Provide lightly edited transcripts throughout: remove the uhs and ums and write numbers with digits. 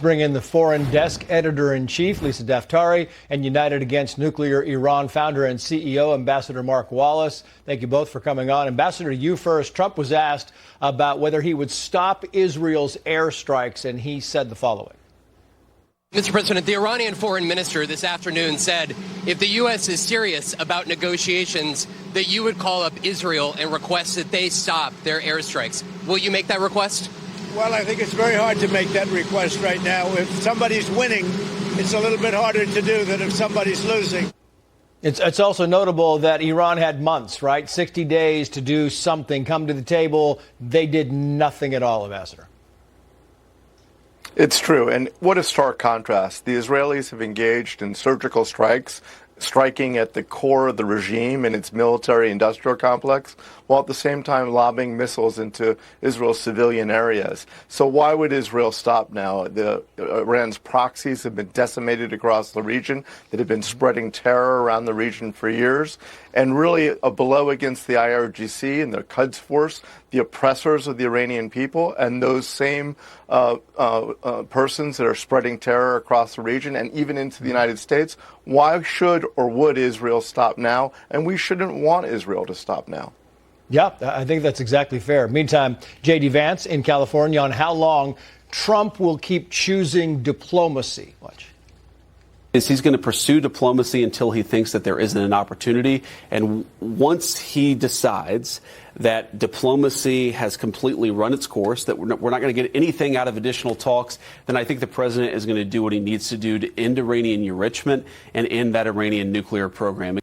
Bring in the foreign desk editor-in-chief, Lisa Daftari, and United Against Nuclear Iran founder and CEO Ambassador Mark Wallace. Thank you both for coming on. Ambassador, you first. Trump was asked about whether he would stop Israel's airstrikes, and he said the following. Mr. President, the Iranian foreign minister this afternoon said if the U.S. is serious about negotiations, that you would call up Israel and request that they stop their airstrikes. Will you make that request? Well, I think it's very hard to make that request right now. If somebody's winning, it's a little bit harder to do than if somebody's losing. It's also notable that Iran had months, right? 60 days to do something, come to the table. They did nothing at all, Ambassador. It's true. And what a stark contrast. The Israelis have engaged in surgical strikes, striking at the core of the regime and its military-industrial complex, while at the same time lobbing missiles into Israel's civilian areas. So why would Israel stop now? Iran's proxies have been decimated across the region, that have been spreading terror around the region for years, and really a blow against the IRGC and the Quds Force, the oppressors of the Iranian people, and those same persons that are spreading terror across the region and even into the United States. Why should or would Israel stop now? And we shouldn't want Israel to stop now. Yeah, I think that's exactly fair. Meantime, J.D. Vance in California on how long Trump will keep choosing diplomacy. Watch. He's going to pursue diplomacy until he thinks that there isn't an opportunity. And once he decides that diplomacy has completely run its course, that we're not going to get anything out of additional talks, then I think the president is going to do what he needs to do to end Iranian enrichment and end that Iranian nuclear program.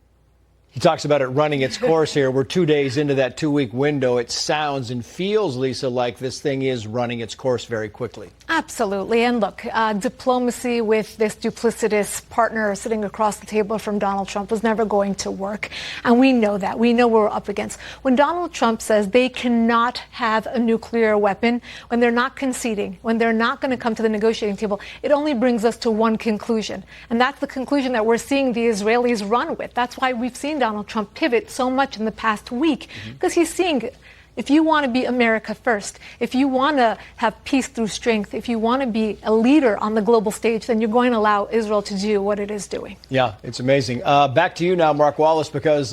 He talks about it running its course here. We're 2 days into that 2-week window. It sounds and feels, Lisa, like this thing is running its course very quickly. Absolutely. And look, diplomacy with this duplicitous partner sitting across the table from Donald Trump was never going to work. And we know that. We know what we're up against. When Donald Trump says they cannot have a nuclear weapon, when they're not conceding, when they're not going to come to the negotiating table, it only brings us to one conclusion. And that's the conclusion that we're seeing the Israelis run with. That's why we've seen Donald Trump pivot so much in the past week, because he's seeing if you want to be America first, if you want to have peace through strength, if you want to be a leader on the global stage, then you're going to allow Israel to do what it is doing. Yeah, it's amazing. Back to you now, Mark Wallace, because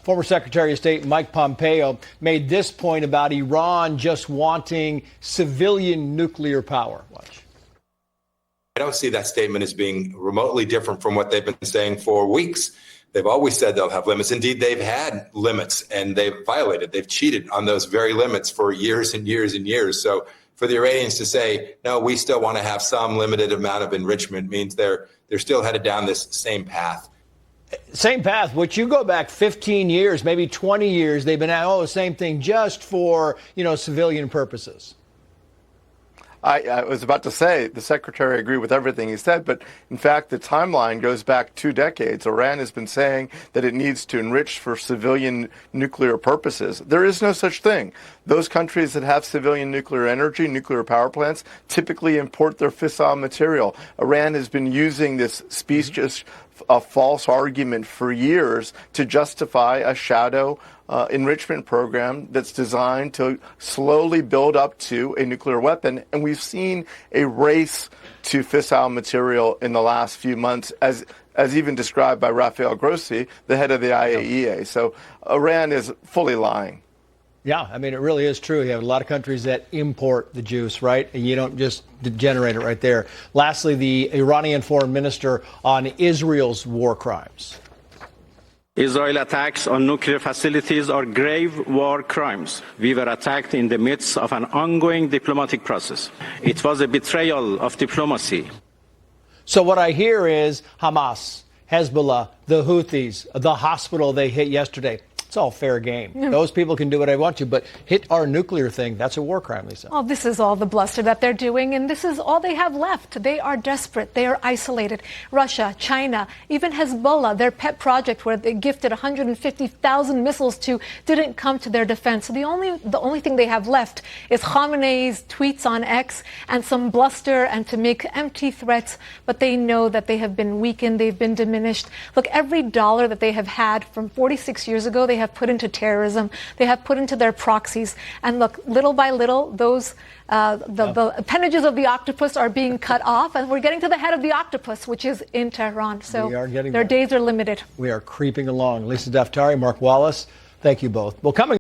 former Secretary of State Mike Pompeo made this point about Iran just wanting civilian nuclear power. Watch. I don't see that statement as being remotely different from what they've been saying for weeks. They've always said they'll have limits. Indeed, they've had limits, and they've violated. They've cheated on those very limits for years and years and years. So for the Iranians to say, no, we still want to have some limited amount of enrichment means they're still headed down this same path. Same path, which you go back 15 years, maybe 20 years, they've been at the same thing just for, civilian purposes. I was about to say the secretary agreed with everything he said, but in fact, the timeline goes back 2 decades. Iran has been saying that it needs to enrich for civilian nuclear purposes. There is no such thing. Those countries that have civilian nuclear energy, nuclear power plants, typically import their fissile material. Iran has been using this specious, a false argument for years to justify a shadow enrichment program that's designed to slowly build up to a nuclear weapon. And we've seen a race to fissile material in the last few months, as even described by Rafael Grossi, the head of the IAEA. So Iran is fully lying. Yeah, I mean, it really is true. You have a lot of countries that import the juice, right? And you don't just generate it right there. Lastly, the Iranian foreign minister on Israel's war crimes. Israel attacks on nuclear facilities are grave war crimes. We were attacked in the midst of an ongoing diplomatic process. It was a betrayal of diplomacy. So what I hear is Hamas, Hezbollah, the Houthis, the hospital they hit yesterday. It's all fair game. Those people can do what they want to, but hit our nuclear thing, that's a war crime, Lisa. Well, this is all the bluster that they're doing, and this is all they have left. They are desperate. They are isolated. Russia, China, even Hezbollah, their pet project where they gifted 150,000 missiles to, didn't come to their defense. So the only thing they have left is Khamenei's tweets on X and some bluster and to make empty threats, but they know that they have been weakened, they've been diminished. Look, every dollar that they have had from 46 years ago, they have put into terrorism, they have put into their proxies. And look, little by little, those the appendages of the octopus are being cut off, and we're getting to the head of the octopus, which is in Tehran. So their days are limited. We are creeping along. Lisa Daftari, Mark Wallace, thank you both. Well, coming